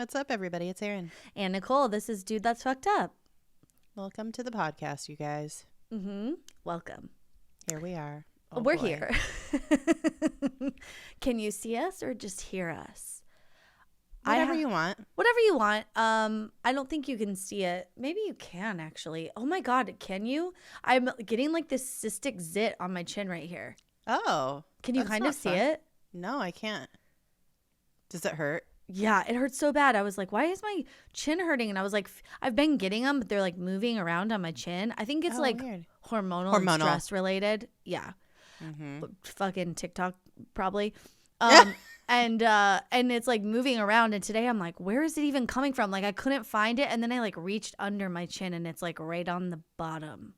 What's up, everybody? It's Erin. And Nicole, this is Dude That's Fucked Up. Welcome to the podcast, you guys. Welcome. Here we are. We're here. Can you see us or just hear us? Whatever you want. Whatever you want. I don't think you can see it. Maybe you can, actually. Oh my God, can you? I'm getting like this cystic zit on my chin right here. Oh. Can you kind of see it? No, I can't. Does it hurt? Yeah, it hurts so bad. I was like, why is my chin hurting? And I was like, I've been getting them, but they're like moving around on my chin. I think it's weird. hormonal and stress related. Yeah. Fucking TikTok probably. And it's like moving around. And today I'm like, where is it even coming from? Like I couldn't find it. And then I like reached under my chin and it's like right on the bottom.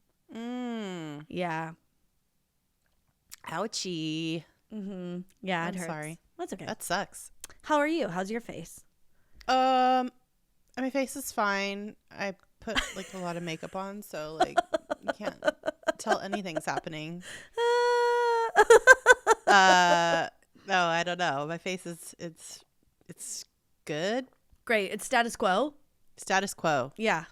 Yeah. Ouchie. Yeah, I'm it hurts. sorry. That's okay. That sucks. How are you? How's your face? My face is fine. I put like a lot of makeup on, so like you can't tell anything's happening. No, I don't know. My face is it's good. Great. It's status quo. Status quo. Yeah.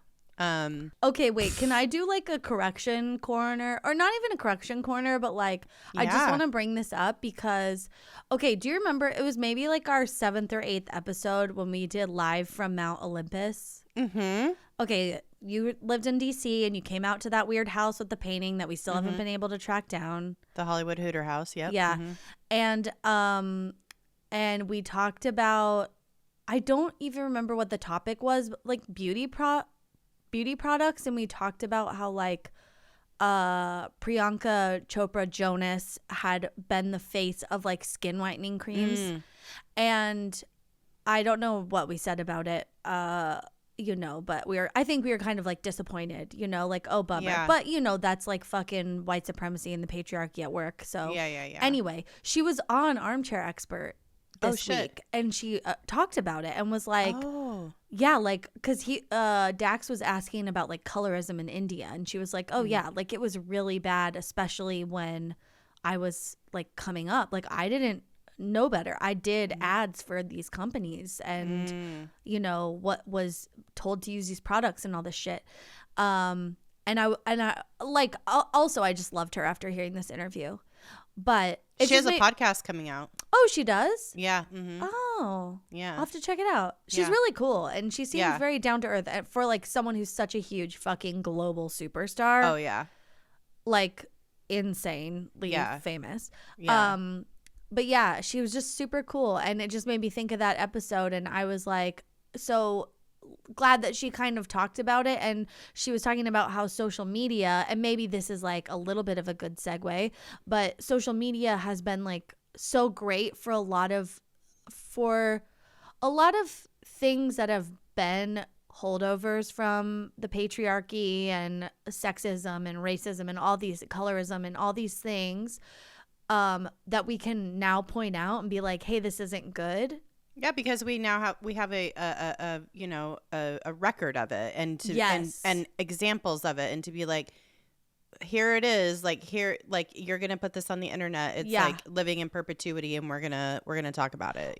Okay, wait, can I do like a correction corner, or not even a correction corner, but like I just want to bring this up because, okay, do you remember it was maybe like our 7th or 8th episode when we did live from Mount Olympus? Okay, you lived in DC and you came out to that weird house with the painting that we still haven't been able to track down. The Hollywood Hooter house. Yep. Yeah. And we talked about, I don't even remember what the topic was, but like beauty products, and we talked about how like Priyanka Chopra Jonas had been the face of like skin whitening creams, and I don't know what we said about it, but I think we were kind of like disappointed, like, oh bummer, but that's like fucking white supremacy and the patriarchy at work. So anyway, she was on Armchair Expert this week, and she talked about it and was like, yeah, like, because Dax was asking about like colorism in India, and she was like, oh yeah, like it was really bad, especially when I was like coming up. Like I didn't know better. I did ads for these companies, and what was told to use these products and all this shit. And I like also I just loved her after hearing this interview. But she has a podcast coming out. Oh, she does? Yeah. Oh. Yeah. I'll have to check it out. She's really cool. And she seems very down to earth for like someone who's such a huge fucking global superstar. Oh, yeah. Like insanely famous. Yeah. But yeah, she was just super cool. And it just made me think of that episode. And I was like, so glad that she kind of talked about it, and she was talking about how social media, and maybe this is like a little bit of a good segue, but social media has been like so great for a lot of things that have been holdovers from the patriarchy and sexism and racism and all these colorism and all these things that we can now point out and be like, hey, this isn't good. Yeah, because we now have a record of it, and examples of it, and to be like, here it is, like here, like you're gonna put this on the internet. It's like living in perpetuity, and we're gonna talk about it.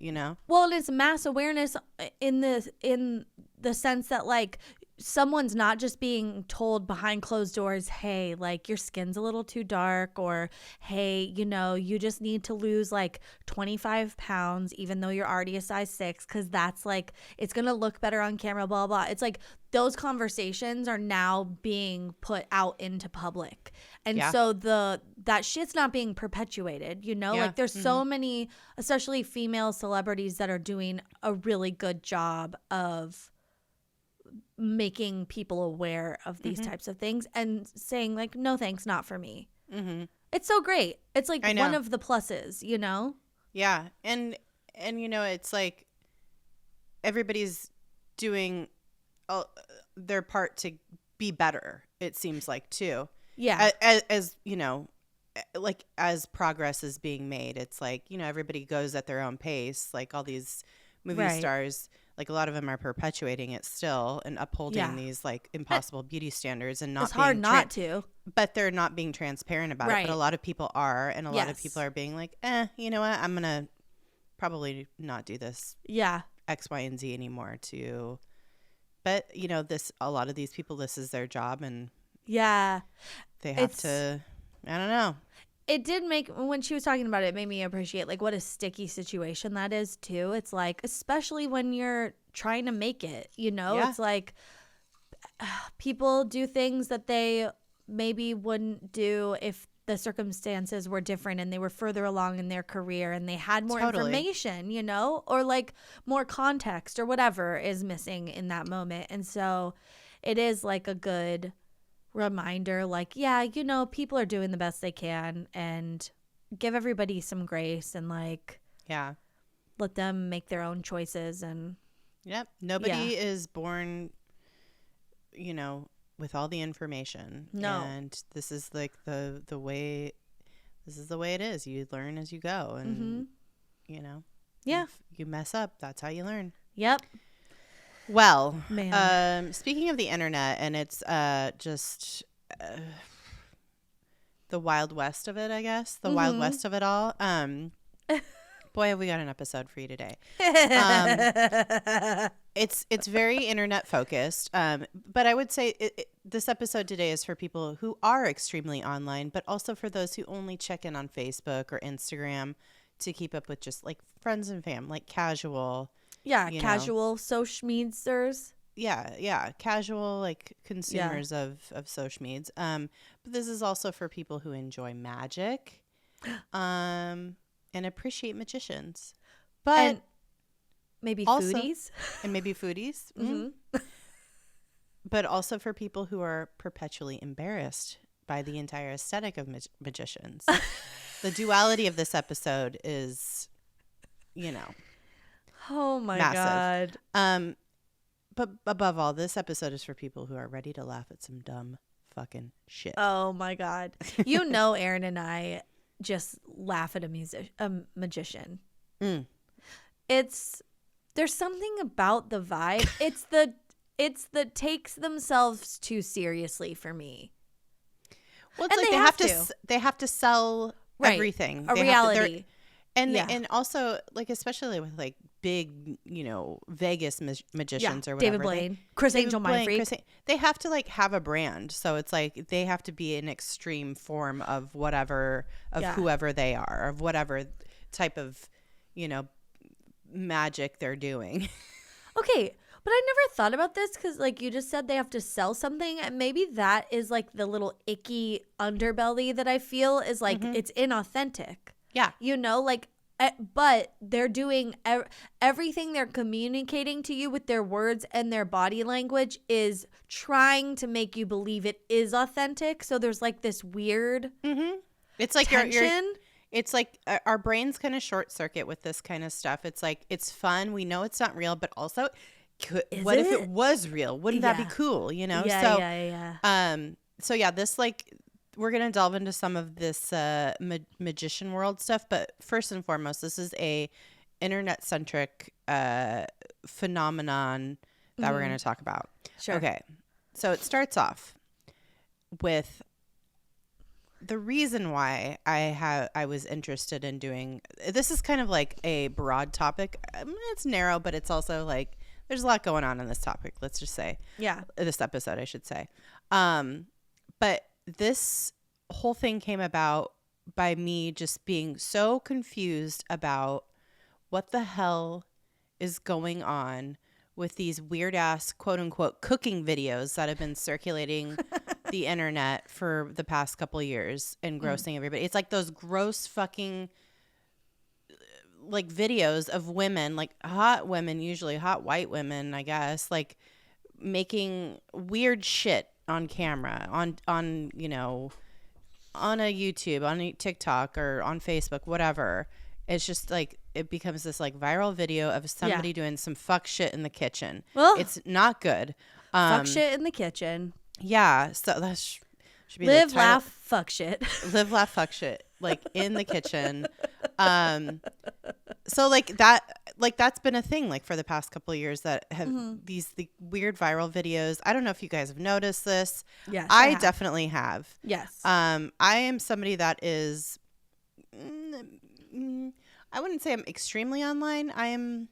Well, and it's mass awareness in the sense that like someone's not just being told behind closed doors, hey, like your skin's a little too dark, or hey, you just need to lose like 25 pounds even though you're already a size 6, because that's like it's gonna look better on camera, blah blah. It's like those conversations are now being put out into public, and so that shit's not being perpetuated, like there's so many, especially female celebrities, that are doing a really good job of making people aware of these types of things and saying like, no thanks, not for me. It's so great. It's like one of the pluses, Yeah. And it's like everybody's doing their part to be better, it seems like, too. Yeah. As like as progress is being made, it's like, everybody goes at their own pace. Like all these movie stars, like a lot of them are perpetuating it still and upholding these like impossible beauty standards, and not. It's hard not to. But they're not being transparent about it. But a lot of people are, and a lot of people are being like, you know what? I'm gonna probably not do this. Yeah. X, Y, and Z anymore to, but you know, a lot of these people, this is their job, and yeah, they have to, I don't know. It did make, when she was talking about it, it made me appreciate like what a sticky situation that is too. It's like, especially when you're trying to make it, you know, it's like people do things that they maybe wouldn't do if the circumstances were different and they were further along in their career and they had more information, you know, or like more context or whatever is missing in that moment. And so it is like a good reminder, like, yeah, you know, people are doing the best they can, and give everybody some grace and like, let them make their own choices. And nobody is born, you know, with all the information. And this is like the way it is. You learn as you go, and you know, if you mess up, that's how you learn. Well, speaking of the internet, and it's just the Wild West of it, I guess. The Wild West of it all. Boy, have we got an episode for you today. It's very internet focused. But I would say this episode today is for people who are extremely online, but also for those who only check in on Facebook or Instagram to keep up with just like friends and fam, like casual. Yeah, casual social medias. Yeah, casual like consumers of social medias. But this is also for people who enjoy magic, and appreciate magicians, but and maybe also, foodies, but also for people who are perpetually embarrassed by the entire aesthetic of magicians. The duality of this episode is, you know. Oh my massive. God. But above all, this episode is for people who are ready to laugh at some dumb fucking shit. Oh my God. You know, Erin and I just laugh at a magician. There's something about the vibe. It's the takes themselves too seriously for me. Well, it's and like they have to sell everything. A reality. And also, like, especially with like big, you know, Vegas magicians or whatever. David Blaine, Chris Angel, Mindfreak. They have to like have a brand. So it's like they have to be an extreme form of whatever, whoever they are, of whatever type of, you know, magic they're doing. Okay. But I never thought about this because, like you just said, they have to sell something. And maybe that is like the little icky underbelly that I feel is like it's inauthentic. Yeah. You know, like, but they're doing everything they're communicating to you with their words and their body language is trying to make you believe it is authentic. So there's like this weird it's like tension. It's like our brains kind of short circuit with this kind of stuff. It's like, it's fun. We know it's not real, but also what if it was real? Wouldn't that be cool? You know? So yeah, this like, we're going to delve into some of this magician world stuff. But first and foremost, this is a internet-centric phenomenon that we're going to talk about. Sure. Okay. So it starts off with the reason why I was interested in doing this is kind of like a broad topic. It's narrow, but it's also like there's a lot going on in this topic. Let's just say, this episode, I should say. But this whole thing came about by me just being so confused about what the hell is going on with these weird ass quote unquote cooking videos that have been circulating the internet for the past couple of years and grossing everybody. It's like those gross fucking like videos of women, like hot women, usually hot white women, I guess, like making weird shit on camera, on you know, on a YouTube, on a TikTok or on Facebook, whatever. It's just like it becomes this like viral video of somebody doing some fuck shit in the kitchen. Well, it's not good. Fuck shit in the kitchen. Yeah, so that should be live, laugh, fuck shit. Live, laugh, fuck shit, like in the kitchen. So like that's been a thing like for the past couple of years that have the weird viral videos. I don't know if you guys have noticed this. Yes, I definitely have. Yes. I am somebody that is. I wouldn't say I'm extremely online.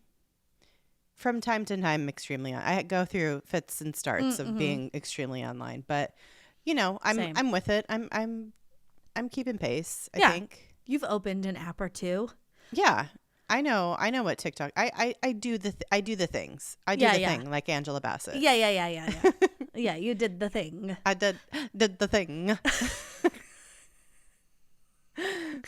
from time to time extremely I go through fits and starts of being extremely online, but you know, I'm with it. I'm keeping pace, I think. You've opened an app or two. Yeah. I know what TikTok. I do the things. I do the thing like Angela Bassett. Yeah. Yeah, you did the thing. I did the thing.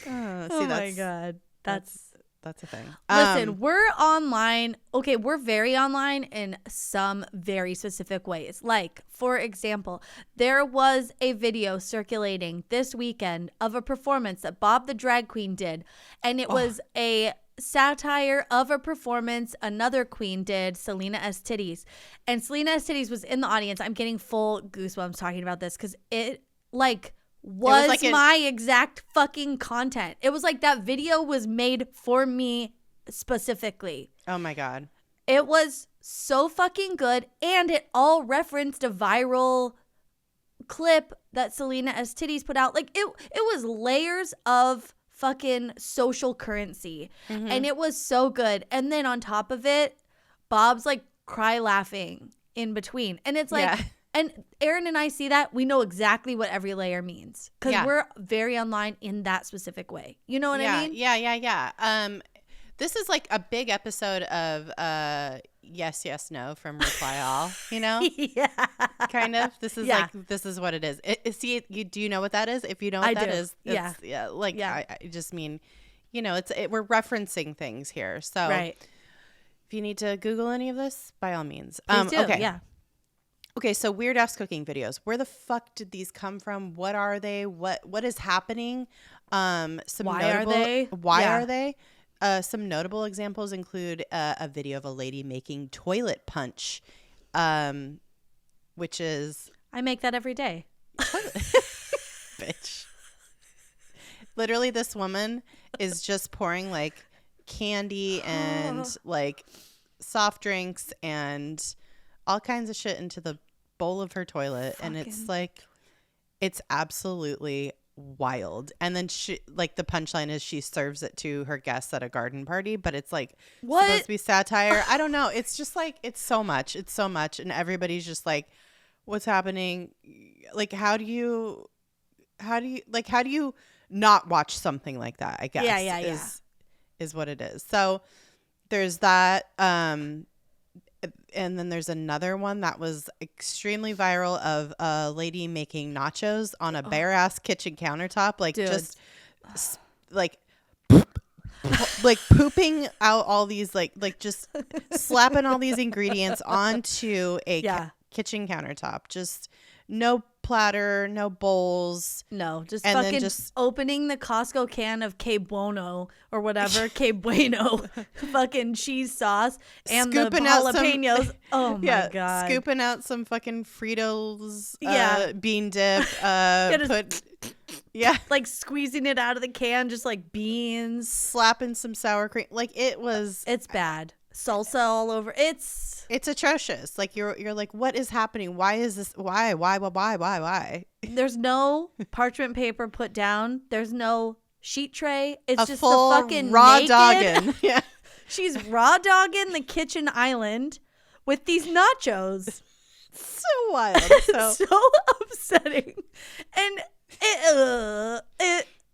Oh my god. That's a thing. Listen, we're online. Okay, we're very online in some very specific ways. Like, for example, there was a video circulating this weekend of a performance that Bob the Drag Queen did. And it was a satire of a performance another queen did, Selena S. Titties. And Selena S. Titties was in the audience. I'm getting full goosebumps talking about this because it, like... was like my exact fucking content. It was like that video was made for me specifically. Oh my god. It was so fucking good, and it all referenced a viral clip that Selena S. Titties put out. Like it was layers of fucking social currency. And it was so good. And then on top of it, Bob's like cry laughing in between. And it's like and Erin and I see that. We know exactly what every layer means because we're very online in that specific way. You know what I mean? Yeah. This is like a big episode of Yes, Yes, No from Reply All, you know? Yeah. Kind of. This is like, this is what it is. See, do you know what that is? If you know what that is, I just mean, you know, we're referencing things here. So if you need to Google any of this, by all means. Please do. Okay. Yeah. Okay, so weird ass cooking videos. Where the fuck did these come from? What are they? What is happening? Why are they? Why are they? Some notable examples include a video of a lady making toilet punch, which is I make that every day. Bitch. Literally, this woman is just pouring like candy and like soft drinks and all kinds of shit into the bowl of her toilet. And it's like, it's absolutely wild. And then she, like, the punchline is she serves it to her guests at a garden party, but it's like supposed to be satire. I don't know. It's just like, it's so much. And everybody's just like, what's happening? Like, how do you not watch something like that? I guess is what it is. So there's that. And then there's another one that was extremely viral of a lady making nachos on a bare ass kitchen countertop, like just like pooping out all these like just slapping all these ingredients onto a kitchen countertop. Just no platter, no bowls. No, just fucking just opening the Costco can of Que Bueno or whatever, Que Bueno fucking cheese sauce and the jalapenos. Oh my God. Scooping out some fucking Fritos bean dip. Like squeezing it out of the can, just like beans. Slapping some sour cream. Like it's bad. Salsa all over. It's atrocious. Like you're like, what is happening? Why is this? Why? There's no parchment paper put down. There's no sheet tray. It's just full the fucking raw naked. dogging. Yeah, she's raw dogging the kitchen island with these nachos. So wild. So upsetting. And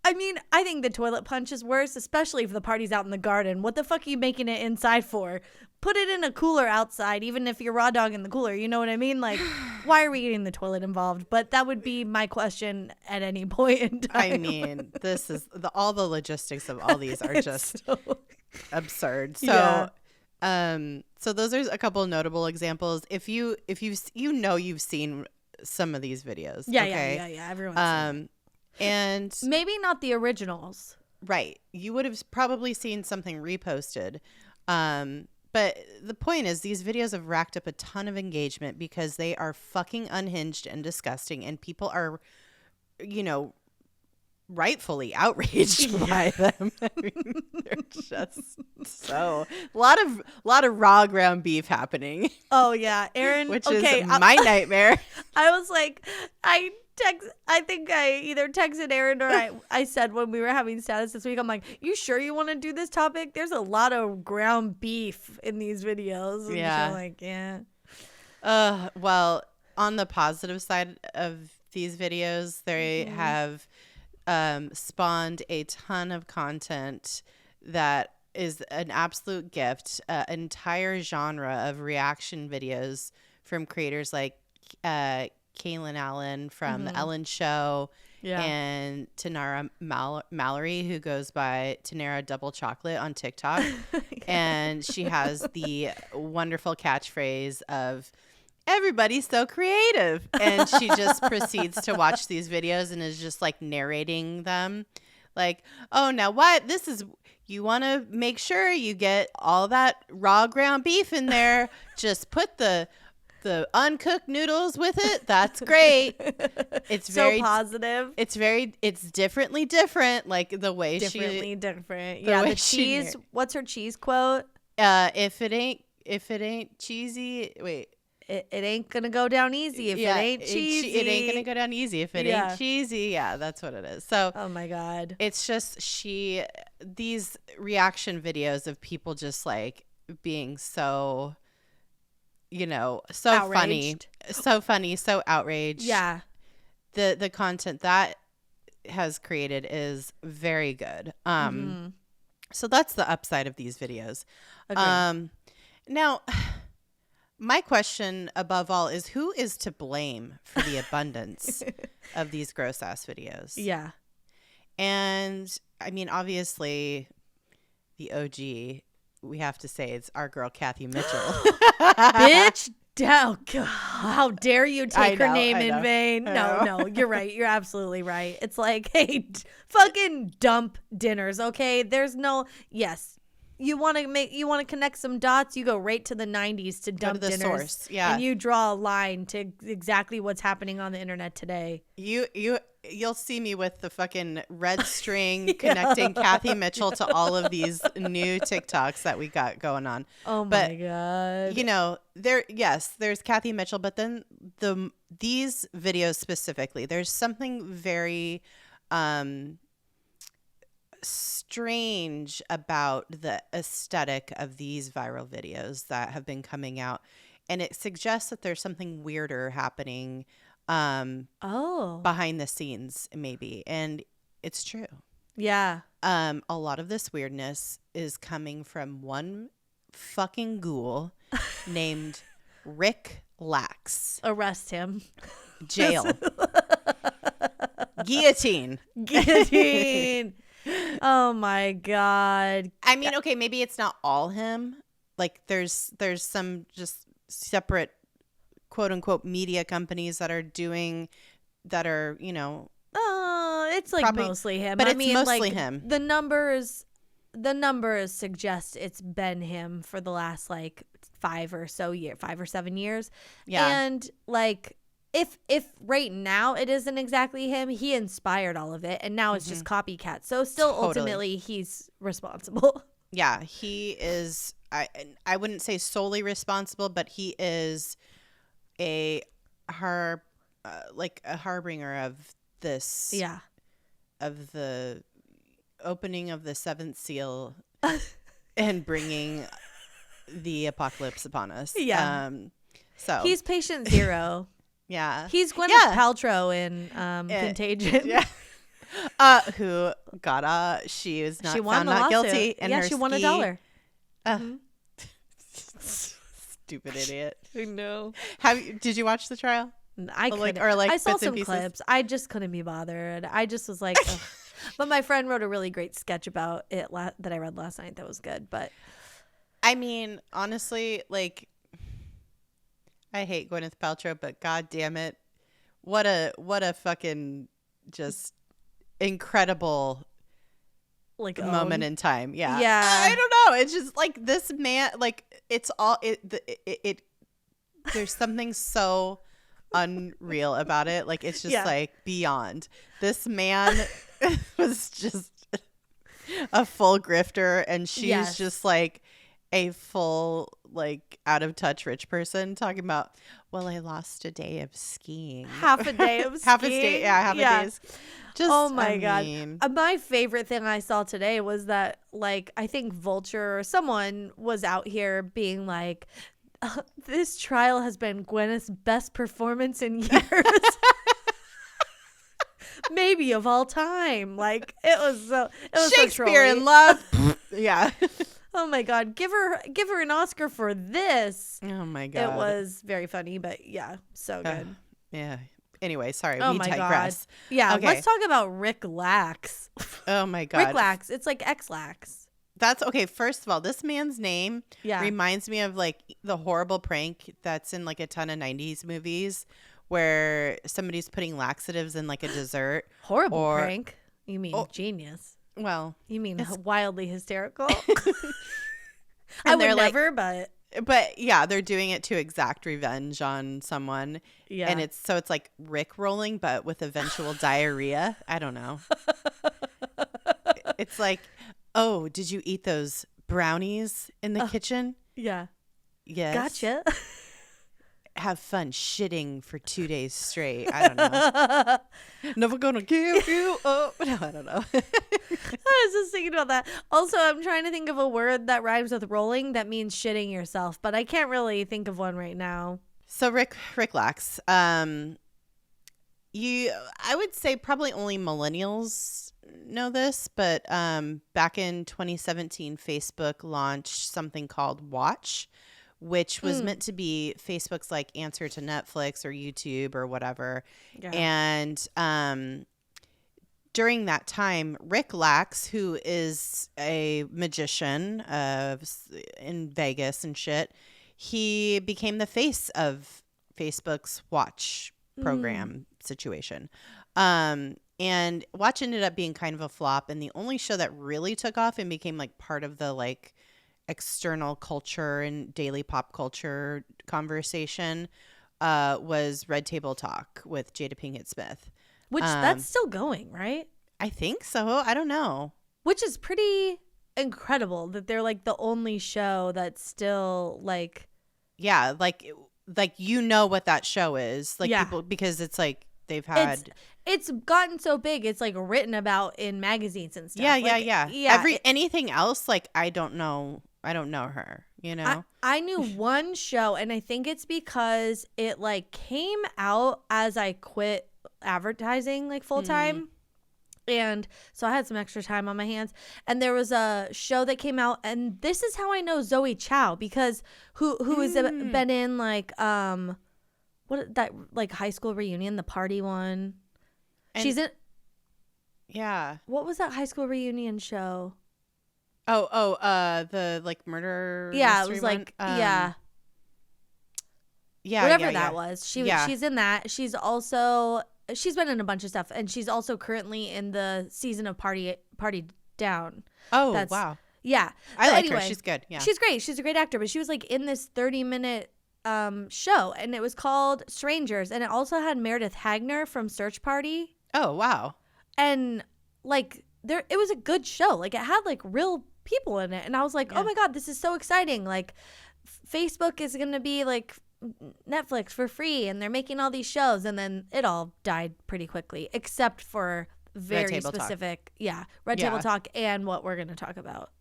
I mean, I think the toilet punch is worse, especially if the party's out in the garden. What the fuck are you making it inside for? Put it in a cooler outside, even if you're raw dog in the cooler. You know what I mean? Like, why are we getting the toilet involved? But that would be my question at any point in time. I mean, this is all the logistics of all these are just absurd. So, so those are a couple of notable examples. If you've seen some of these videos. Yeah, okay? yeah. Everyone's seen it. And maybe not the originals. Right. You would have probably seen something reposted. But the point is these videos have racked up a ton of engagement because they are fucking unhinged and disgusting. And people are, you know, rightfully outraged by them. I mean, they're just a lot of raw ground beef happening. Oh, yeah. Erin, which is my nightmare. I was like, I either texted Erin or I said when we were having status this week, I'm like, you sure you want to do this topic? There's a lot of ground beef in these videos. And she's like, yeah. Well, on the positive side of these videos, they have spawned a ton of content that is an absolute gift. An entire genre of reaction videos from creators like Kaylin Allen from The Ellen Show, and Tanara Mallory, who goes by Tanara Double Chocolate on TikTok. And she has the wonderful catchphrase of, everybody's so creative. And she just proceeds to watch these videos and is just like narrating them. Like, oh, now what? This is, you want to make sure you get all that raw ground beef in there. Just put the uncooked noodles with it. That's great. It's so very positive. It's differently different. Like the way different. Yeah. The cheese. What's her cheese quote? If it ain't cheesy, wait. It ain't gonna go down easy if it ain't cheesy. It ain't gonna go down easy if it ain't cheesy. Yeah, that's what it is. So, oh my God, it's just these reaction videos of people just like being so, so outraged. funny, so outraged. Yeah, the content that has created is very good. So that's the upside of these videos. Now. My question above all is, who is to blame for the abundance of these gross ass videos? Yeah. And I mean, obviously the OG, we have to say it's our girl, Kathy Mitchell. Bitch. Oh, God. How dare you take her name in vain? No, you're right. You're absolutely right. It's like, hey, fucking dump dinners. Okay. There's no, yes. You want to connect some dots, you go right to the 90s to dump dinners. Source. Yeah. And you draw a line to exactly what's happening on the internet today. You'll see me with the fucking red string connecting Kathy Mitchell to all of these new TikToks that we got going on. Oh my God. There's Kathy Mitchell, but then these videos specifically, there's something very strange about the aesthetic of these viral videos that have been coming out, and it suggests that there's something weirder happening behind the scenes, maybe, and it's true. A lot of this weirdness is coming from one fucking ghoul named Rick Lax. Arrest him. Jail. Guillotine. Oh my God. I mean, okay, maybe it's not all him. Like there's some just separate quote unquote media companies that are, it's like probably, mostly him. But it's mostly him. The numbers suggest it's been him for the last like 5 or 7 years. Yeah. And like if right now it isn't exactly him, he inspired all of it, and now it's just copycat. So still ultimately he's responsible. Yeah, he is. I wouldn't say solely responsible, but he is a harbinger of this. Yeah. Of the opening of the 7th seal and bringing the apocalypse upon us. Yeah. So he's patient zero. Yeah. He's Gwyneth Paltrow in Contagion. Yeah. Who got she was not found not guilty. And she won $1. Stupid idiot. I know. Did you watch the trial? I saw some clips. I just couldn't be bothered. I just was like, ugh. But my friend wrote a really great sketch about it that I read last night. That was good. But I mean, honestly, like, I hate Gwyneth Paltrow, but god damn it, what a fucking just incredible moment in time. Yeah. I don't know. It's just like this man, like it's all it there's something so unreal about it. Like it's just like beyond. This man was just a full grifter, and she's just like a full like out of touch rich person talking about, well, I lost a day of skiing. Half a day of skiing. Half a day. Yeah, half a day. Just, oh my God. My favorite thing I saw today was that, like, I think Vulture or someone was out here being like, this trial has been Gwyneth's best performance in years. Maybe of all time. Like, it was Shakespeare so in Love. Yeah. Oh my God, give her an Oscar for this. Oh my God. It was very funny, but yeah, so good. Yeah. Anyway, sorry, oh we my digress. God. Yeah, okay. Let's talk about Rick Lax. Oh my God. Rick Lax. It's like X-Lax. That's okay. First of all, this man's name reminds me of like the horrible prank that's in like a ton of 90s movies where somebody's putting laxatives in like a dessert. Horrible prank? You mean genius? Well, you mean wildly hysterical? I would never, but yeah, they're doing it to exact revenge on someone. Yeah, and it's like Rick rolling, but with eventual diarrhea. I don't know. It's like, oh, did you eat those brownies in the kitchen? Yeah. Yes. Gotcha. Have fun shitting for 2 days straight. I don't know. Never gonna give you up. No, I don't know. I was just thinking about that. Also, I'm trying to think of a word that rhymes with rolling that means shitting yourself, but I can't really think of one right now. So Rick Lax, I would say probably only millennials know this, but back in 2017, Facebook launched something called Watch, which was meant to be Facebook's like answer to Netflix or YouTube or whatever. Yeah. And during that time, Rick Lax, who is a magician in Vegas and shit, he became the face of Facebook's Watch program situation. And Watch ended up being kind of a flop. And the only show that really took off and became like part of the like external culture and daily pop culture conversation was Red Table Talk with Jada Pinkett Smith. Which that's still going, right? I think so. I don't know. Which is pretty incredible that they're like the only show that's still like. Yeah, like you know what that show is. Like people, because it's like they've had. It's gotten so big. It's like written about in magazines and stuff. Yeah. Anything else, like I don't know her, you know? I knew one show, and I think it's because it like came out as I quit advertising like full time. And so I had some extra time on my hands, and there was a show that came out, and this is how I know Zoe Chow, because who has been in like what that like High School Reunion, the party one. And she's in. Yeah. What was that High School Reunion show? The like murder. Yeah, it was like yeah, whatever that was. She's in that. She's been in a bunch of stuff, and she's also currently in the season of Party Down. Oh, wow. Yeah, I like her. She's good. Yeah, she's great. She's a great actor, but she was like in this 30-minute show, and it was called Strangers, and it also had Meredith Hagner from Search Party. Oh, wow. And like it was a good show. Like it had like real people in it, and I was like, oh my God, this is so exciting. Like Facebook is gonna be like Netflix for free, and they're making all these shows, and then it all died pretty quickly, except for very specific Red Table Talk and what we're gonna talk about.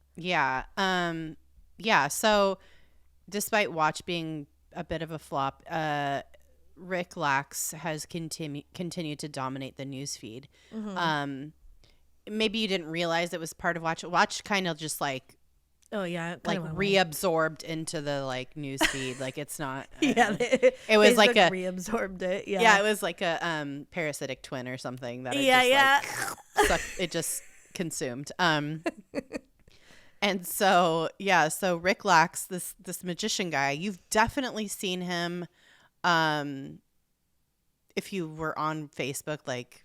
So despite Watch being a bit of a flop, Rick Lax has continued to dominate the newsfeed. Maybe you didn't realize it was part of Watch. Watch kind of just like, like reabsorbed into the like newsfeed. Like it's not. It was like a reabsorbed it. Yeah, it was like a parasitic twin or something that it just consumed. And so Rick Lax, this magician guy, you've definitely seen him. If you were on Facebook, like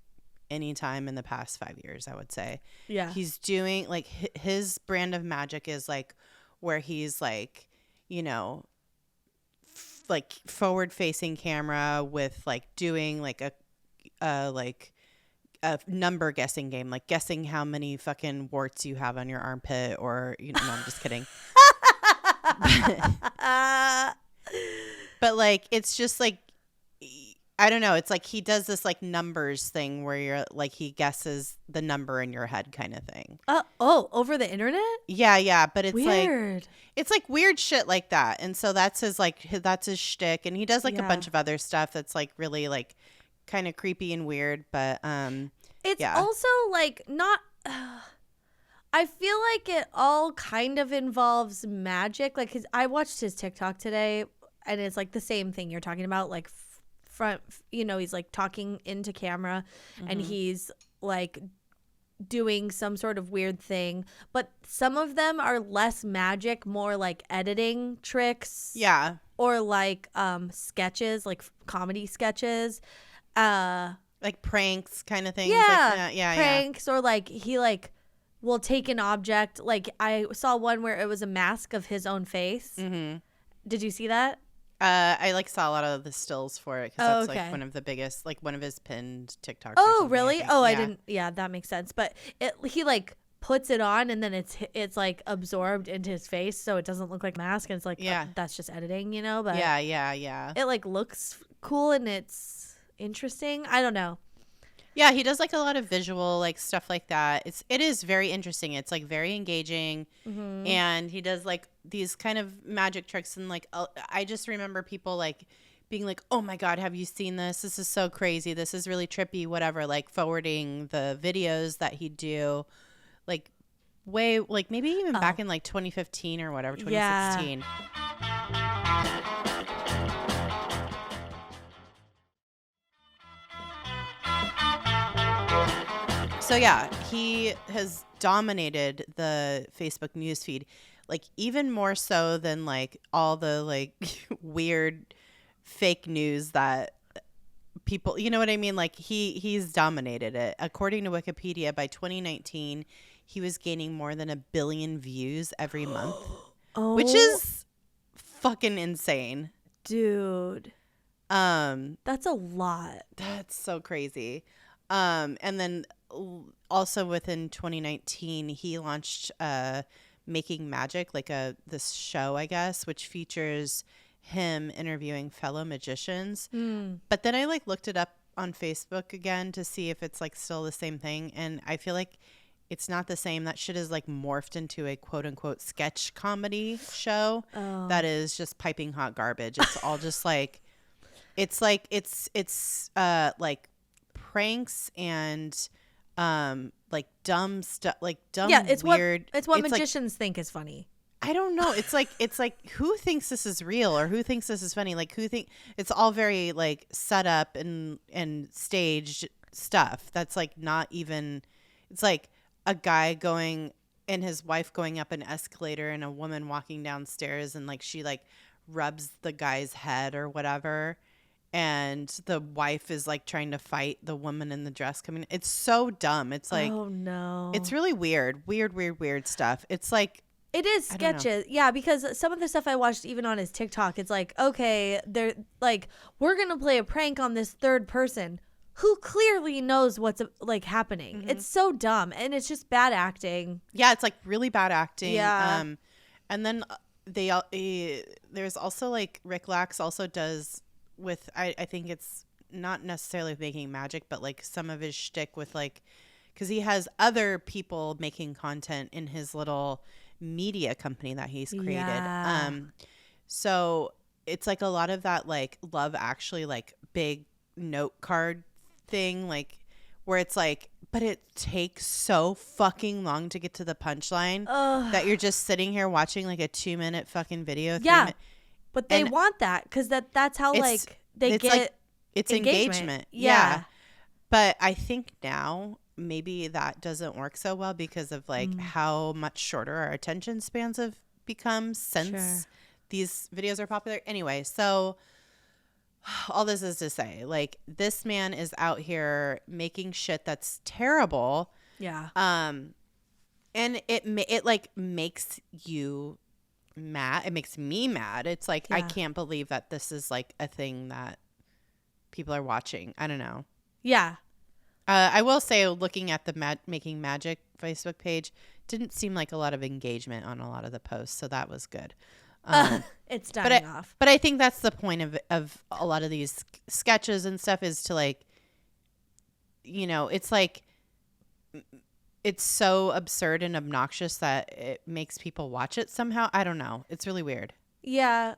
anytime in the past 5 years, I would say. Yeah. He's doing like his brand of magic is like where he's like, you know, like forward facing camera with like doing like a number guessing game, like guessing how many fucking warts you have on your armpit, or, you know, no, I'm just kidding. But like, it's just like, I don't know. It's like he does this like numbers thing where you're like, he guesses the number in your head kind of thing. Over the internet? Yeah. But it's weird. like, it's like weird shit like that. And so that's his shtick. And he does like a bunch of other stuff that's like really like kind of creepy and weird. But it's also like not. I feel like it all kind of involves magic. Like I watched his TikTok today, and it's like the same thing you're talking about. Like front, he's like talking into camera, and he's like doing some sort of weird thing. But some of them are less magic, more like editing tricks. Yeah. Or like sketches, like comedy sketches. Like pranks kind of things. Yeah. Pranks, or like he like will take an object. Like I saw one where it was a mask of his own face. Mm-hmm. Did you see that? I like saw a lot of the stills for it because that's like one of the biggest, like one of his pinned TikToks. Oh, really? I didn't. Yeah, that makes sense. But he like puts it on, and then it's like absorbed into his face, so it doesn't look like a mask. And it's like, that's just editing, But yeah. It like looks cool and it's interesting. I don't know. Yeah, he does like a lot of visual like stuff like that. It is very interesting. It's like very engaging, and he does like these kind of magic tricks. And like I just remember people like being like, "Oh my God, have you seen this? This is so crazy. This is really trippy." Whatever, like forwarding the videos that he'd do, like way like maybe even back in like 2015 or whatever, 2016. Yeah. So yeah, he has dominated the Facebook newsfeed, like even more so than like all the like weird fake news that people, you know what I mean? Like he's dominated it. According to Wikipedia, by 2019, he was gaining more than 1 billion views every month, which is fucking insane, dude. That's a lot. That's so crazy. And then also within 2019, he launched Making Magic, like this show, I guess, which features him interviewing fellow magicians. But then I like looked it up on Facebook again to see if it's like still the same thing, and I feel like it's not the same. That shit is like morphed into a quote unquote sketch comedy show that is just piping hot garbage. It's all just like it's like pranks and like dumb stuff, like dumb weird. It's what magicians think is funny. I don't know. It's like who thinks this is real or who thinks this is funny? Like who think it's all very like set up and staged stuff. That's like not even. It's like a guy going and his wife going up an escalator and a woman walking downstairs, and like she like rubs the guy's head or whatever. And the wife is like trying to fight the woman in the dress coming. It's so dumb. It's like, oh no, it's really weird stuff. It's like, it is sketches. Yeah, because some of the stuff I watched even on his TikTok, it's like, okay, they're like, we're going to play a prank on this third person who clearly knows what's like happening. Mm-hmm. It's so dumb. And it's just bad acting. Yeah, it's like really bad acting. Yeah. And then there's also like Rick Lax also does with, I think it's not necessarily Making Magic, but like some of his shtick with like, because he has other people making content in his little media company that he's created. Yeah. So it's like a lot of that like Love Actually like big note card thing, like where it's like, but it takes so fucking long to get to the punchline that you're just sitting here watching like a 2-minute fucking video. Yeah. But they want that because that's how like they get like, it's engagement. Yeah. But I think now maybe that doesn't work so well because of like how much shorter our attention spans have become since these videos are popular. Anyway, so all this is to say, like, this man is out here making shit that's terrible. Yeah. And it like makes you mad. It makes me mad. It's like, I can't believe that this is like a thing that people are watching. I don't know. Yeah. I will say, looking at the Making Magic Facebook page, didn't seem like a lot of engagement on a lot of the posts, so that was good. It's dying off. But I think that's the point of a lot of these sketches and stuff is to like, you know, it's like, it's so absurd and obnoxious that it makes people watch it somehow. I don't know. It's really weird. Yeah.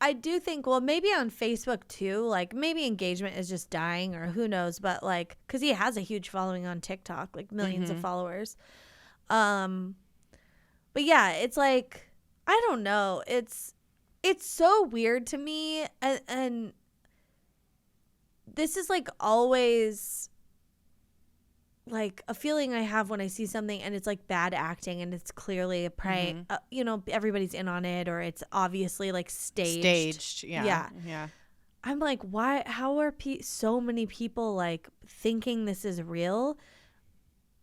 I do think, well, maybe on Facebook too, like maybe engagement is just dying or who knows, but like, cause he has a huge following on TikTok, like millions of followers. But yeah, it's like, I don't know. It's so weird to me. And this is like always like a feeling I have when I see something and it's like bad acting and it's clearly a prank. You know, everybody's in on it or it's obviously like staged. Yeah. I'm like, why? How are so many people like thinking this is real?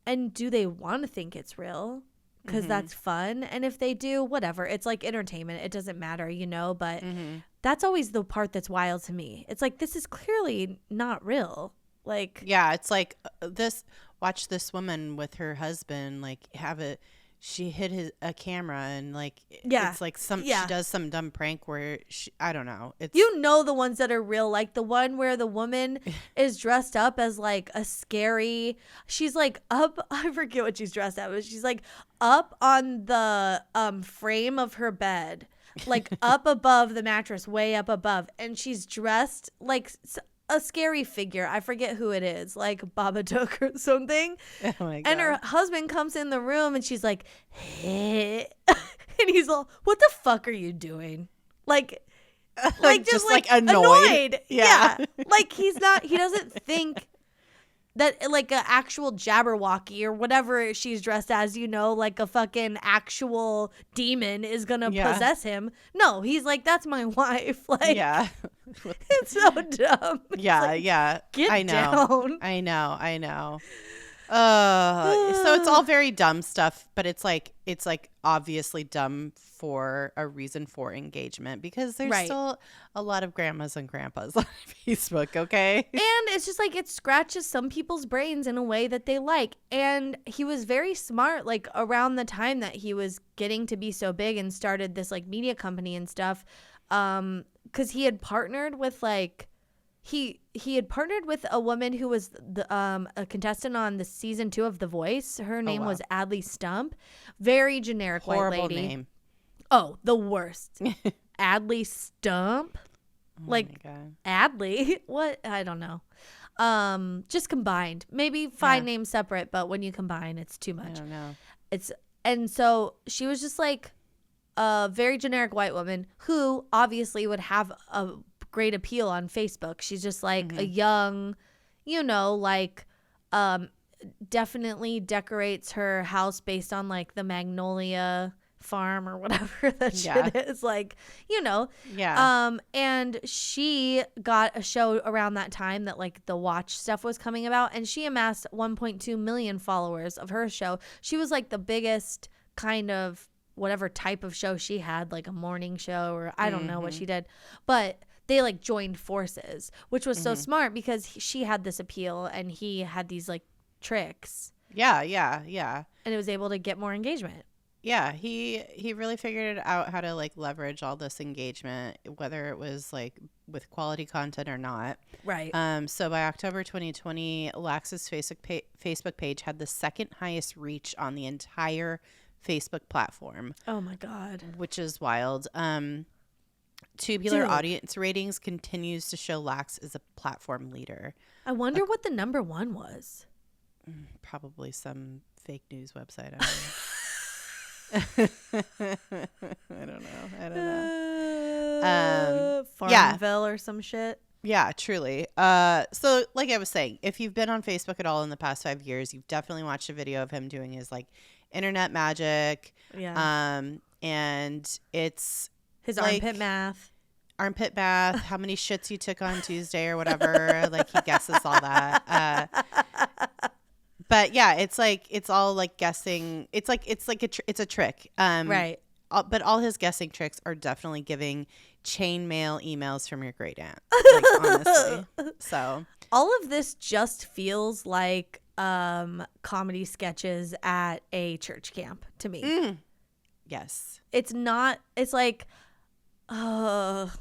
And do they want to think it's real? Because that's fun. And if they do, whatever. It's like entertainment. It doesn't matter, you know? But that's always the part that's wild to me. It's like, this is clearly not real. Like, yeah, it's like watch this woman with her husband, like she hit a camera and like, it's like she does some dumb prank where I don't know. It's, you know, the ones that are real, like the one where the woman is dressed up as like a scary, she's like up, I forget what she's dressed at, but she's like up on the frame of her bed, like up above the mattress, way up above. And she's dressed like a scary figure. I forget who it is, like Babadook or something. Oh my God. And her husband comes in the room and she's like, hey. And he's all, what the fuck are you doing? Like just like annoyed. Yeah. Like he doesn't think that like an actual Jabberwocky or whatever she's dressed as, you know, like a fucking actual demon is gonna possess him. No, he's like, that's my wife. Like, it's so dumb. It's Get down. I know. So it's all very dumb stuff, but it's like obviously dumb for a reason for engagement because there's still a lot of grandmas and grandpas on Facebook, okay? And it's just like it scratches some people's brains in a way that they like. And he was very smart, like around the time that he was getting to be so big and started this like media company and stuff, because he had partnered with like he had partnered with a woman who was a contestant on the season 2 of The Voice. Her name was Adley Stump. Very generic Horrible white lady. Name. Oh, the worst. Adley Stump. Oh like my God. Adley. What? I don't know. Just combined. Maybe names separate, but when you combine, it's too much. I don't know. And so she was just like a very generic white woman who obviously would have a great appeal on Facebook. She's just like a young, you know, like definitely decorates her house based on like the Magnolia farm or whatever that shit is, like, you know. And she got a show around that time that like the watch stuff was coming about, and she amassed 1.2 million followers of her show. She was like the biggest kind of whatever type of show she had, like a morning show or I don't know what she did, but they like joined forces, which was so smart because she had this appeal and he had these like tricks. Yeah. And it was able to get more engagement. Yeah, he really figured out how to like leverage all this engagement, whether it was like with quality content or not. Right. So by October 2020, Lax's Facebook page had the second highest reach on the entire Facebook platform. Oh my God. Which is wild. Tubular audience ratings continues to show Lax as a platform leader. I wonder what the number one was. Probably some fake news website. I don't know. Farmville or some shit. Yeah, truly. So like I was saying, if you've been on Facebook at all in the past 5 years, you've definitely watched a video of him doing his like internet magic. Yeah. And it's his like, armpit math, how many shits you took on Tuesday or whatever. Like he guesses all that. But yeah, it's all like guessing. It's a trick. Right. But all his guessing tricks are definitely giving chain mail emails from your great aunt. Like, honestly. So all of this just feels like comedy sketches at a church camp to me. Yes. It's not. It's like which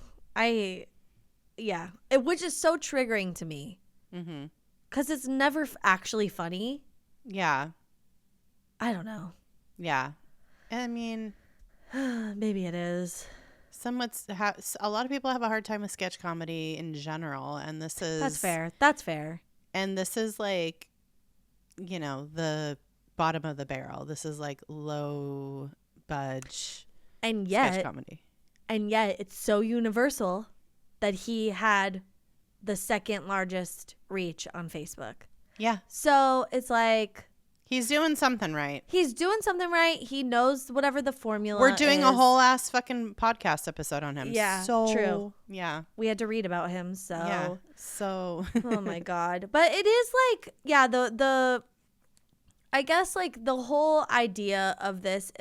is so triggering to me. Mm-hmm. Because it's never actually funny. Yeah. I don't know. Yeah. I mean, maybe it is. A lot of people have a hard time with sketch comedy in general, and that's fair. And this is like, the bottom of the barrel. This is like low budge sketch comedy. And yet it's so universal that he had the second largest reach on Facebook. Yeah. So it's like, he's doing something right. He knows whatever the formula is. We're doing a whole ass fucking podcast episode on him. Yeah, so true. Yeah. We had to read about him, so. Yeah. So. Oh my God. But it is like, yeah, the I guess like the whole idea of this,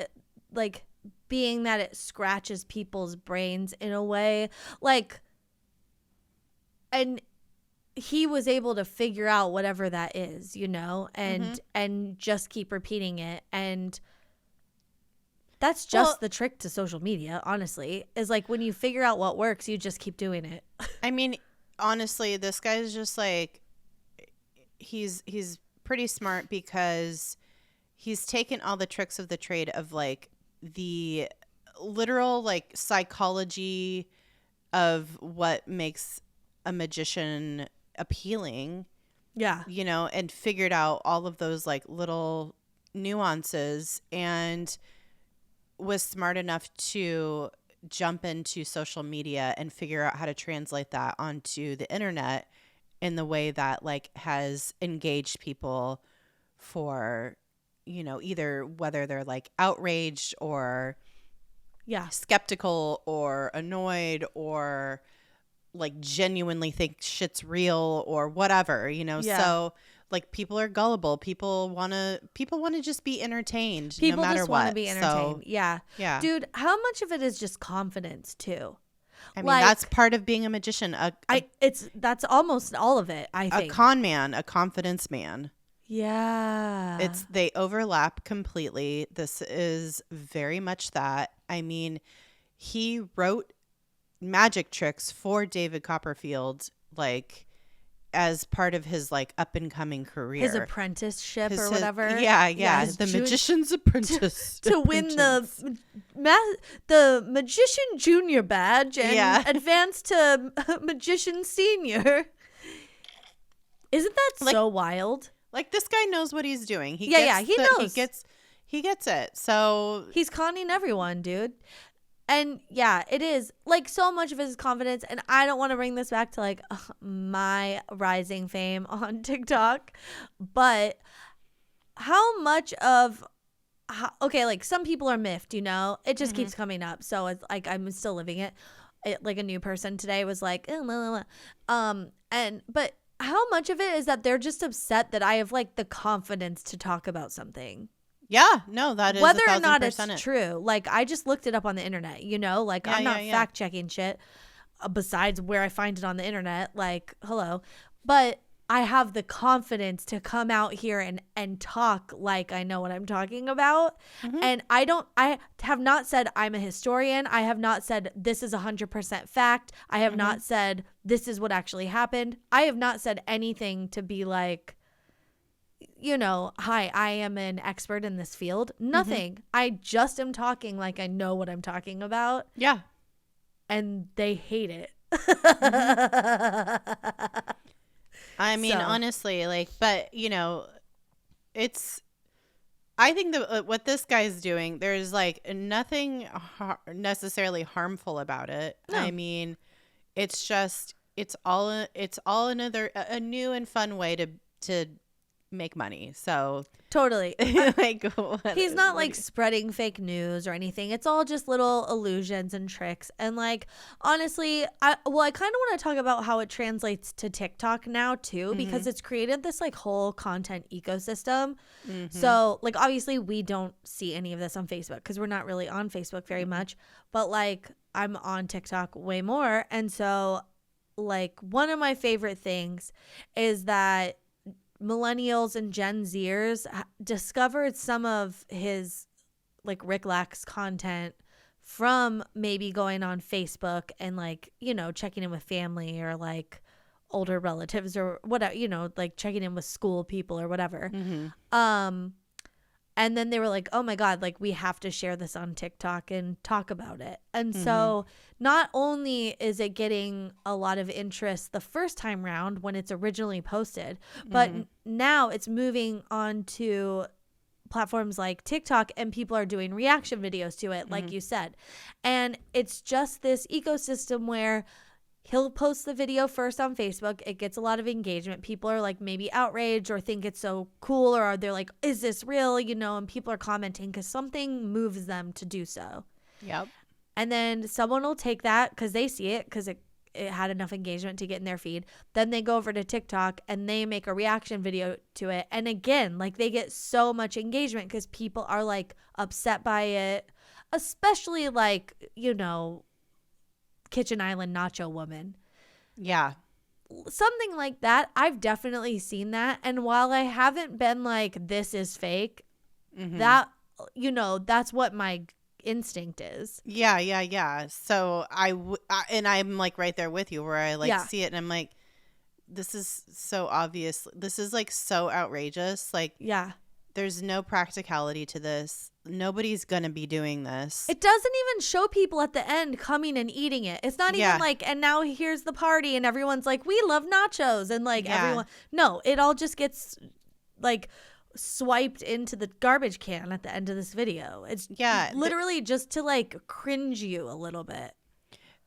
like being that it scratches people's brains in a way, like, and he was able to figure out whatever that is, and just keep repeating it. And that's just the trick to social media, honestly, is like when you figure out what works, you just keep doing it. I mean, honestly, this guy's just like, he's pretty smart because he's taken all the tricks of the trade of like the literal like psychology of what makes a magician appealing, and figured out all of those like little nuances, and was smart enough to jump into social media and figure out how to translate that onto the internet in the way that like has engaged people for, either whether they're like outraged or skeptical or annoyed or like genuinely think shit's real or whatever, so like people are gullible. People want to just be entertained. People no matter just want to be entertained. Yeah. Dude, how much of it is just confidence too? I mean, that's part of being a magician. That's almost all of it, I think. A con man, a confidence man. Yeah. They overlap completely. This is very much that. I mean, he wrote magic tricks for David Copperfield, like as part of his like up and coming career, his apprenticeship or whatever. The magician's apprentice to win the magician junior badge and advance to magician senior. Isn't that like, so wild? Like this guy knows what he's doing. He knows. He gets it. So he's conning everyone, dude. And yeah, it is like so much of his confidence. And I don't want to bring this back to like my rising fame on TikTok, but how much of, like some people are miffed, it just keeps coming up. So it's like, I'm still living it. Like a new person today was like, but how much of it is that they're just upset that I have like the confidence to talk about something? Yeah, no, that is whether or not it's true. Like I just looked it up on the internet, like I'm not fact checking shit besides where I find it on the internet. Like, hello. But I have the confidence to come out here and talk like I know what I'm talking about. Mm-hmm. And I have not said I'm a historian. I have not said this is 100% fact. I have not said this is what actually happened. I have not said anything to be like, hi, I am an expert in this field. Nothing. I just am talking like I know what I'm talking about. Yeah. And they hate it. I mean, honestly, like, but, I think that what this guy's doing, there's like nothing necessarily harmful about it. No. I mean, it's just, it's all another, a new and fun way to make money. So totally. Like he's not like spreading fake news or anything. It's all just little illusions and tricks. And like honestly, I kind of want to talk about how it translates to TikTok now too, because it's created this like whole content ecosystem. So like obviously we don't see any of this on Facebook because we're not really on Facebook very much, but like I'm on TikTok way more. And so like one of my favorite things is that millennials and Gen Zers discovered some of his like Rick Lack's content from maybe going on Facebook and like, you know, checking in with family or like older relatives or whatever, you know, like checking in with school people or whatever. And then they were like, oh my God, like we have to share this on TikTok and talk about it. And so not only is it getting a lot of interest the first time round when it's originally posted, but now it's moving on to platforms like TikTok and people are doing reaction videos to it, like you said. And it's just this ecosystem where he'll post the video first on Facebook. It gets a lot of engagement. People are like maybe outraged or think it's so cool, or they're like, is this real? You know, and people are commenting because something moves them to do so. Yep. And then someone will take that because they see it because it had enough engagement to get in their feed. Then they go over to TikTok and they make a reaction video to it. And again, like they get so much engagement because people are like upset by it, especially like, you know, Kitchen Island Nacho Woman. Yeah. Something like that. I've definitely seen that. And while I haven't been like, this is fake, that, you know, that's what my instinct is. Yeah. So and I'm like right there with you where I like see it and I'm like, this is so obvious. This is like so outrageous. Like, there's no practicality to this. Nobody's going to be doing this. It doesn't even show people at the end coming and eating it. It's not even like, and now here's the party and everyone's like, we love nachos. And like everyone, no, it all just gets like swiped into the garbage can at the end of this video. It's literally just to like cringe you a little bit.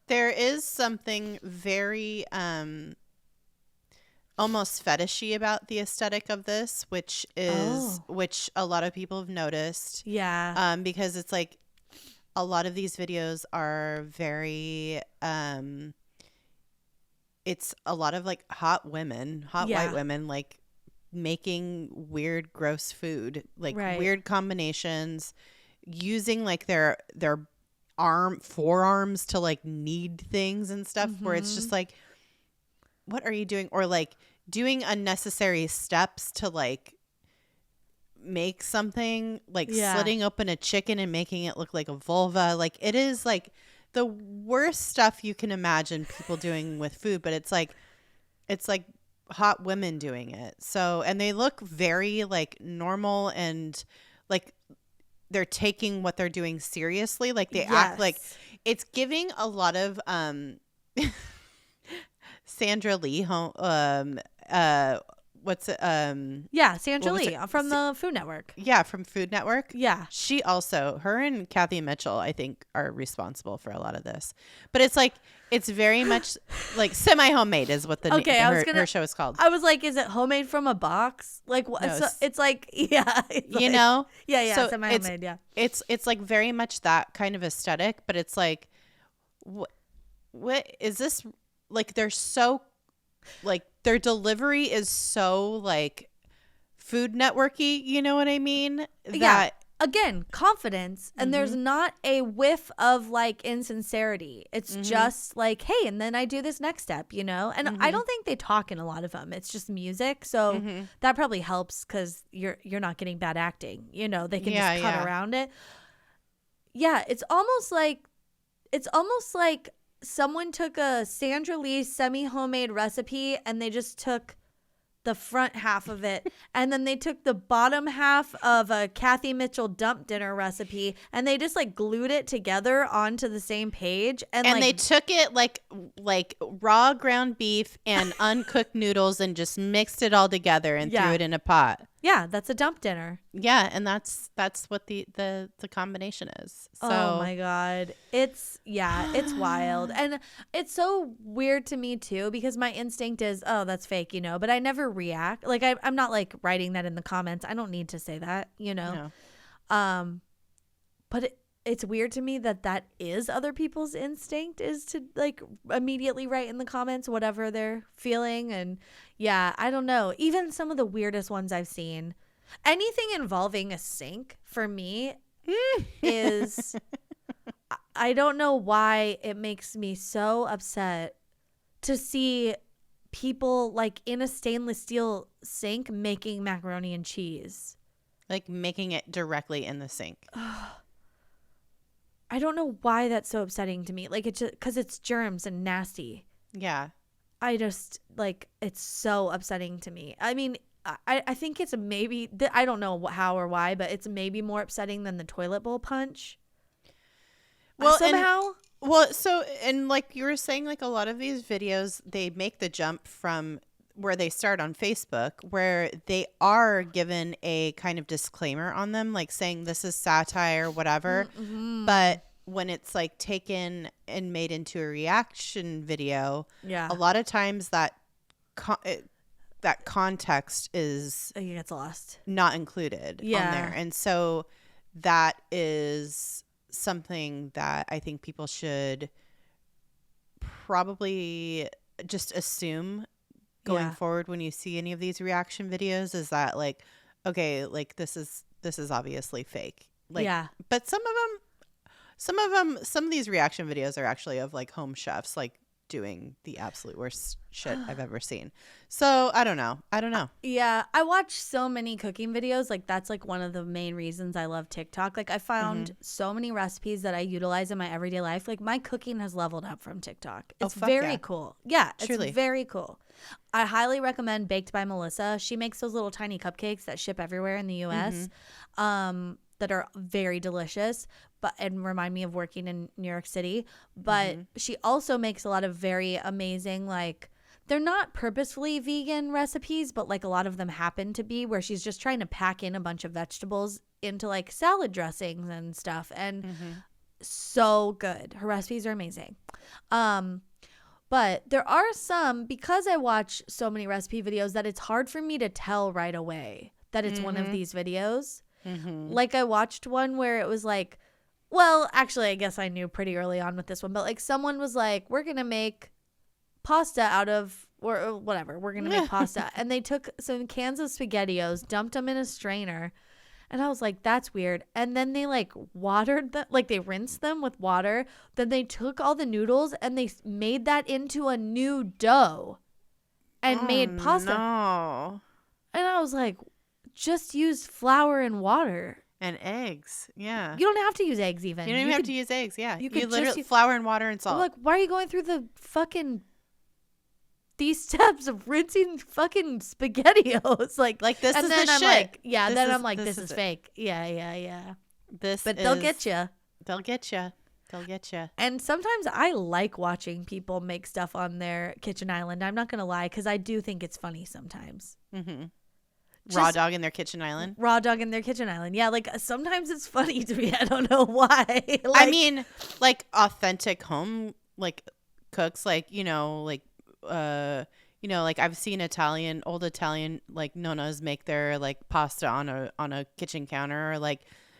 There is something very almost fetishy about the aesthetic of this, which a lot of people have noticed. Yeah. Because it's like a lot of these videos are very it's a lot of like hot white women like making weird gross food, like weird combinations, using like their forearms to like knead things and stuff, where it's just like, what are you doing? Or like doing unnecessary steps to like make something, like slitting open a chicken and making it look like a vulva. Like it is like the worst stuff you can imagine people doing with food, but it's like hot women doing it. So, and they look very like normal and like they're taking what they're doing seriously. Like they act like it's giving a lot of Sandra Lee Sandra Lee from the Food Network. Yeah, from Food Network. Yeah. She also, her and Kathy Mitchell, I think, are responsible for a lot of this. But it's like, it's very much like semi-homemade is what her show is called. I was like, is it homemade from a box? Like, what? No, so it's like, you know? Yeah, so semi-homemade, It's like very much that kind of aesthetic, but it's like, what is this? Like, they're so, like, their delivery is so, like, Food Network-y, you know what I mean? Yeah. Again, confidence, and there's not a whiff of, like, insincerity. It's just like, hey, and then I do this next step, you know? And I don't think they talk in a lot of them. It's just music, so that probably helps because you're not getting bad acting, you know? They can just cut around it. Yeah, it's almost like someone took a Sandra Lee semi-homemade recipe and they just took the front half of it and then they took the bottom half of a Kathy Mitchell dump dinner recipe and they just like glued it together onto the same page and like, they took it like raw ground beef and uncooked noodles and just mixed it all together and threw it in a pot. Yeah, that's a dump dinner. Yeah, and that's what the combination is. So, oh my God. It's wild. And it's so weird to me too because my instinct is, oh, that's fake, you know, but I never react. Like I'm not like writing that in the comments. I don't need to say that, you know. No. But it's weird to me that is other people's instinct is to like immediately write in the comments whatever they're feeling. And yeah, I don't know. Even some of the weirdest ones I've seen, anything involving a sink for me is, I don't know why it makes me so upset to see people like in a stainless steel sink making macaroni and cheese. Like making it directly in the sink. I don't know why that's so upsetting to me. Like, it's just because it's germs and nasty. Yeah. I just, like, it's so upsetting to me. I mean, I think it's maybe, I don't know how or why, but it's maybe more upsetting than the toilet bowl punch. Well, somehow. And like you were saying, like a lot of these videos, they make the jump from where they start on Facebook, where they are given a kind of disclaimer on them, like saying this is satire, whatever. Mm-hmm. But when it's like taken and made into a reaction video, a lot of times that context is gets lost, not included on there. And so that is something that I think people should probably just assume going forward when you see any of these reaction videos, is that like, okay, like this is obviously fake. Like, but some of these reaction videos are actually of like home chefs, like doing the absolute worst shit I've ever seen. So I don't know. Yeah, I watch so many cooking videos. Like that's like one of the main reasons I love TikTok. Like I found so many recipes that I utilize in my everyday life. Like my cooking has leveled up from TikTok. It's very cool. Yeah, truly. It's very cool. I highly recommend Baked by Melissa. She makes those little tiny cupcakes that ship everywhere in the US. That are very delicious, and remind me of working in New York City. But she also makes a lot of very amazing, like, they're not purposefully vegan recipes, but like a lot of them happen to be, where she's just trying to pack in a bunch of vegetables into like salad dressings and stuff. And so good. Her recipes are amazing. But there are some, because I watch so many recipe videos, that it's hard for me to tell right away that it's one of these videos. Like I watched one where it was like, well, actually I guess I knew pretty early on with this one, but like someone was like, we're gonna make pasta out of, or whatever, we're gonna make pasta, and they took some cans of SpaghettiOs, dumped them in a strainer, and I was like, that's weird. And then they like watered them, like they rinsed them with water, then they took all the noodles and they made that into a new dough and made pasta. No. And I was like, just use flour and water. And eggs. Yeah. You don't have to use eggs even. You don't even have to use eggs. Yeah. You could literally flour and water and salt. I'm like, why are you going through these steps of rinsing fucking SpaghettiOs? Like this is the shit. Like, yeah. Then I'm like, this is fake. Yeah. But they'll get you. They'll get you. They'll get you. And sometimes I like watching people make stuff on their kitchen island. I'm not going to lie, because I do think it's funny sometimes. Raw dog in their kitchen island. Raw dog in their kitchen island. Yeah, like sometimes it's funny to me. I don't know why. Like, I mean, like authentic home like cooks, like, like I've seen old Italian like nonnas make their like pasta on a kitchen counter, or like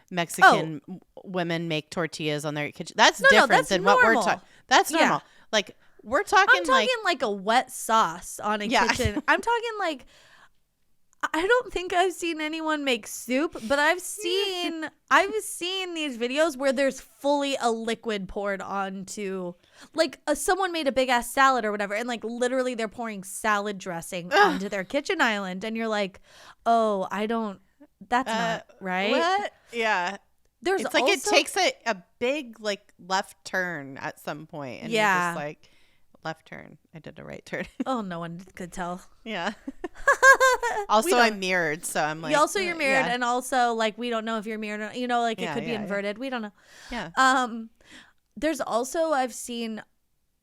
Mexican women make tortillas on their kitchen. That's different than normal. What we're talking. That's normal. Yeah. Like we're talking. I'm talking like a wet sauce on a kitchen. I'm talking like, I don't think I've seen anyone make soup, but I've seen these videos where there's fully a liquid poured onto, like someone made a big ass salad or whatever, and like literally they're pouring salad dressing onto their kitchen island, and you're like, oh, that's not right. What? Yeah. It's like also, it takes a big like left turn at some point, and you're just like, left turn. I did a right turn. Oh, no one could tell. Yeah. Also, I'm mirrored, so I'm like. You're mirrored, and also like we don't know if you're mirrored. Or, like it could be inverted. We don't know. Yeah. There's also, I've seen,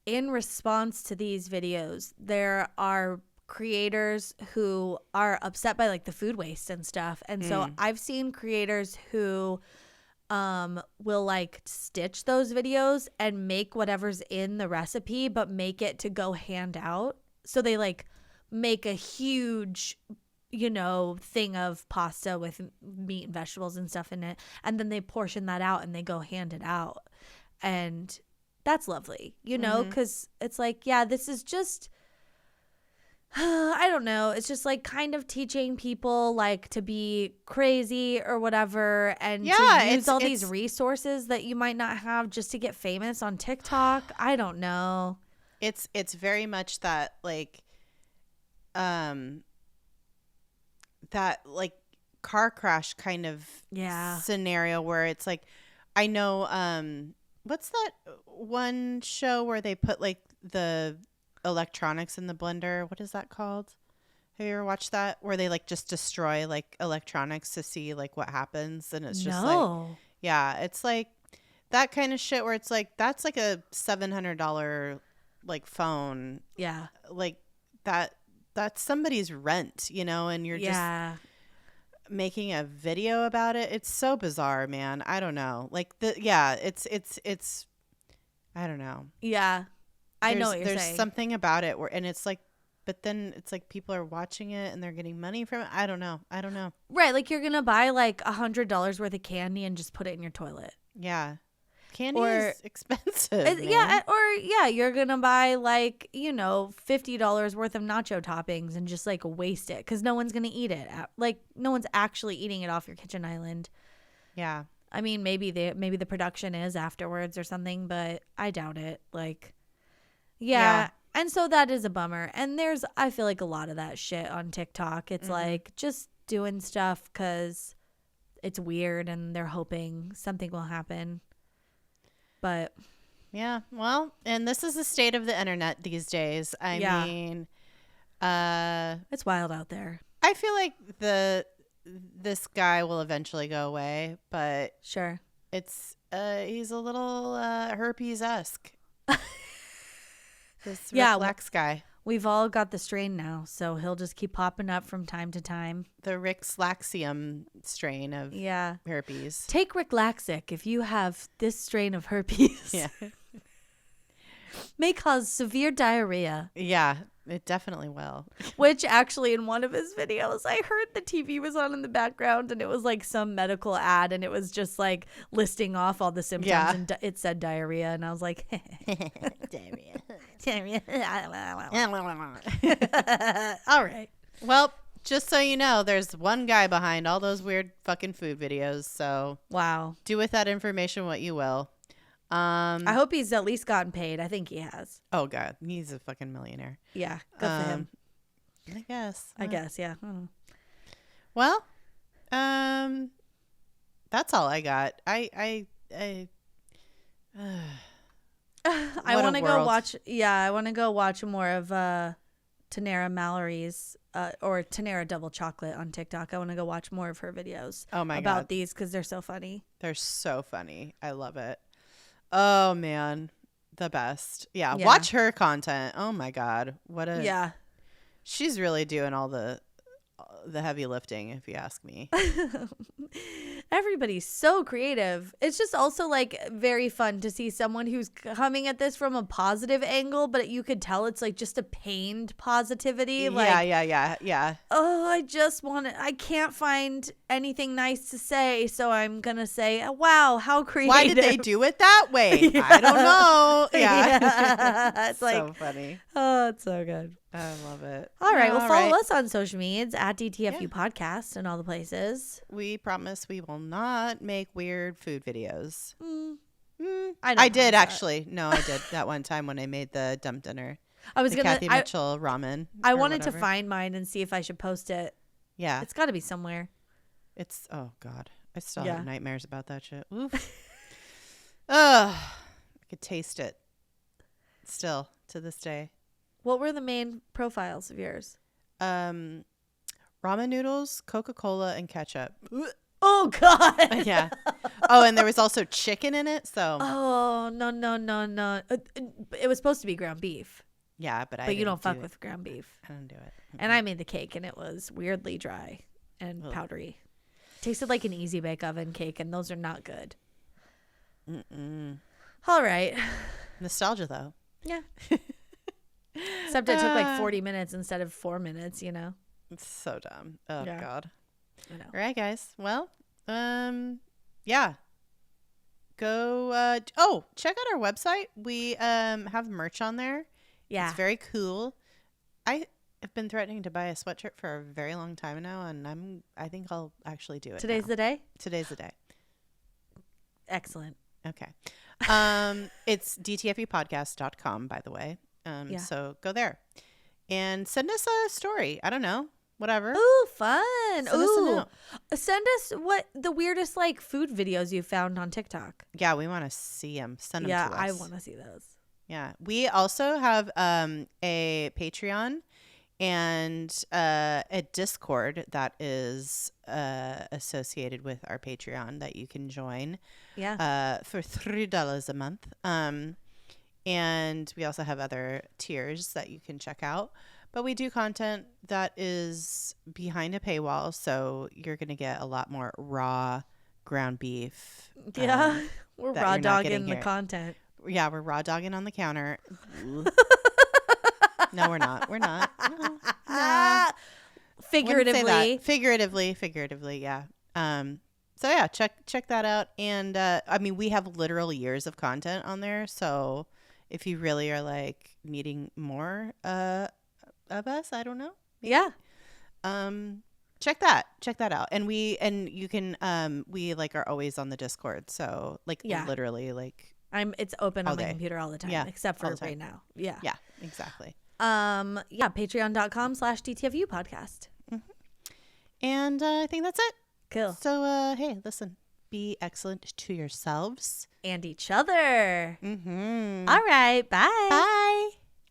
in response to these videos, there are creators who are upset by like the food waste and stuff, and so I've seen creators who will like stitch those videos and make whatever's in the recipe, but make it to go hand out. So they like make a huge, thing of pasta with meat and vegetables and stuff in it, and then they portion that out and they go hand it out. And that's lovely, because it's like, yeah, this is just, I don't know. It's just like kind of teaching people like to be crazy or whatever, and to use all these resources that you might not have just to get famous on TikTok. I don't know. It's very much that like, that like car crash kind of scenario where it's like, I know, what's that one show where they put like the electronics in the blender? What is that called? Have you ever watched that? Where they like just destroy like electronics to see like what happens. And it's just like, yeah, it's like that kind of shit where it's like, that's like a $700 like phone. Yeah. Like that's somebody's rent, you know, and you're just making a video about it. It's so bizarre, man. I don't know. Like it's I don't know. Yeah. I know what you're saying. There's something about it where, and it's like, but then it's like people are watching it and they're getting money from it. I don't know. Right. Like you're going to buy like $100 worth of candy and just put it in your toilet. Yeah. Candy is expensive. Yeah. Or you're going to buy like, $50 worth of nacho toppings and just like waste it because no one's going to eat it. Like no one's actually eating it off your kitchen island. Yeah. I mean, maybe the production is afterwards or something, but I doubt it. Like, yeah. And so that is a bummer. And I feel like a lot of that shit on TikTok. It's like just doing stuff because it's weird and they're hoping something will happen. But yeah, well, and this is the state of the internet these days. I mean, it's wild out there. I feel like this guy will eventually go away, but sure, it's he's a little herpes-esque. This Rick Lax guy. We've all got the strain now, so he'll just keep popping up from time to time. The Rick-Laxium strain of herpes. Take Rick-Laxic if you have this strain of herpes. Yeah. May cause severe diarrhea. Yeah, it definitely will. Which actually in one of his videos, I heard the TV was on in the background and it was like some medical ad and it was just like listing off all the symptoms and it said diarrhea and I was like, diarrhea. All right. Well, just so you know, there's one guy behind all those weird fucking food videos. So wow, do with that information what you will. I hope he's at least gotten paid. I think he has. Oh God, he's a fucking millionaire. Yeah, good for him. I guess. Yeah. Well, that's all I got. I want to go watch. Yeah, I want to go watch more of Tanera Mallory's or Tanera Double Chocolate on TikTok. I want to go watch more of her videos. Oh my God, about these because they're so funny. They're so funny. I love it. Oh man, the best. Yeah, watch her content. Oh my God, she's really doing all the heavy lifting, if you ask me. Everybody's so creative. It's just also like very fun to see someone who's coming at this from a positive angle, but you could tell it's like just a pained positivity. Like, yeah. Oh, I can't find anything nice to say, so I'm gonna say, wow, how creative. Why did they do it that way? I don't know. Yeah. It's like so funny. Oh, it's so good. I love it. All right. Well, follow us on social media. It's at DTFU Podcast and all the places. We promise we will not make weird food videos. I did actually. No, I did that one time when I made the dump dinner. I was gonna Kathy Mitchell ramen. I wanted to find mine and see if I should post it. Yeah, it's got to be somewhere. It's oh God, I still have nightmares about that shit. Oof. I could taste it still to this day. What were the main profiles of yours? Ramen noodles, Coca-Cola, and ketchup. Oh God. Yeah. Oh, and there was also chicken in it. So. Oh no. It was supposed to be ground beef. Yeah, but you don't fuck with ground beef. I don't do it. And I made the cake, and it was weirdly dry and powdery. Tasted like an Easy Bake Oven cake, and those are not good. All right. Nostalgia, though. Yeah. Except it took like 40 minutes instead of 4 minutes, you know? It's so dumb. Oh, yeah. God. I know. All right, guys. Well, yeah. Go, check out our website. We have merch on there. Yeah. It's very cool. I have been threatening to buy a sweatshirt for a very long time now, and I think I'll actually do it. Today's the day? Today's the day. Excellent. Okay. It's dtfupodcast.com, by the way. So go there and send us a story. I don't know. whatever. Ooh, fun. Send us a note. Send us what the weirdest like food videos you found on TikTok. Yeah, we want to see them. Send them to us. Yeah, I want to see those. Yeah. We also have a Patreon and a Discord that is associated with our Patreon that you can join. Yeah. For $3 a month. And we also have other tiers that you can check out. But we do content that is behind a paywall, so you're going to get a lot more raw ground beef. Yeah, we're raw dogging the content. Yeah, we're raw dogging on the counter. No, we're not. We're not. No. Figuratively. Figuratively, yeah. So yeah, check that out. And I mean, we have literal years of content on there. So if you really are like needing more of us, I don't know. Maybe. Yeah. Check that out. And you can we like are always on the Discord. So like literally like it's open on my computer all the time, except for right now. Yeah. Yeah, exactly. Patreon.com/DTFU podcast. Mm-hmm. And I think that's it. Cool. So hey, listen, be excellent to yourselves and each other. Mm-hmm. All right. Bye. Bye.